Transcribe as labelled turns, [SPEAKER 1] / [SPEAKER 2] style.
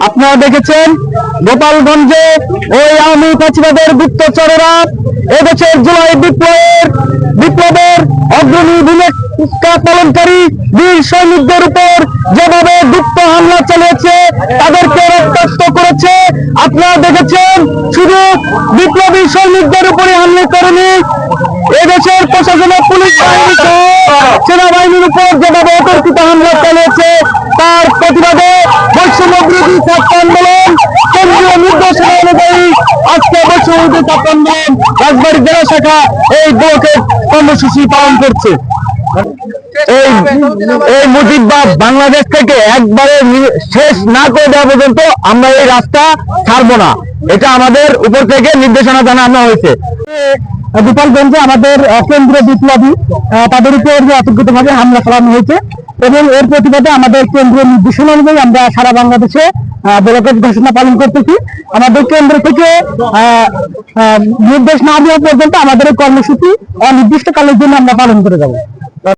[SPEAKER 1] আপনারা দেখেছেন গোপালগঞ্জে ওই আওয়ামী ফ্যাসিবাদের গুপ্তচরেরা এদেশের জুলাই বিপ্লবের অগ্রণী ভূমিকা পালনকারী বীর সৈনিকদের উপর যেভাবে গুপ্ত হামলা চালিয়েছে, তাদেরকে রক্তাক্ত করেছে। আপনারা দেখেছেন শুধু বিপ্লবী সৈনিকদের উপরে হামলা করেনি, এদেশের প্রশাসনের পুলিশ বাহিনী সেনাবাহিনীর উপর যেভাবে অতর্কিত হামলা চালিয়েছে, তার প্রতিবাদে বৈষম্য বিরোধী ছাত্র আন্দোলন কেন্দ্রীয় নির্দেশনা অনুযায়ী আজকে বৈষম্য বিরোধী ছাত্র আন্দোলন রাজবাড়ী জেলা শাখা এই ব্লকের কর্মসূচি পালন করছে। এই মুজিববাদ বাংলাদেশ থেকে একবারে শেষ না করে দেওয়া পর্যন্ত আমরা এই রাস্তা ছাড়বো না, এটা আমাদের উপর থেকে নির্দেশনা জানানো হয়েছে। গোপালগঞ্জে আমাদের কেন্দ্রীয় বিপ্লবী তাদের উপর অতর্কিতভাবে হামলা চালানো হয়েছে এবং এর প্রতিবাদে আমাদের কেন্দ্রীয় নির্দেশনা অনুযায়ী আমরা সারা বাংলাদেশে ব্লকেট ঘোষণা পালন করতেছি। আমাদের কেন্দ্র থেকে নির্দেশ না দেওয়া পর্যন্ত আমাদের কর্মসূচি অনির্দিষ্টকালের জন্য আমরা পালন করে যাব।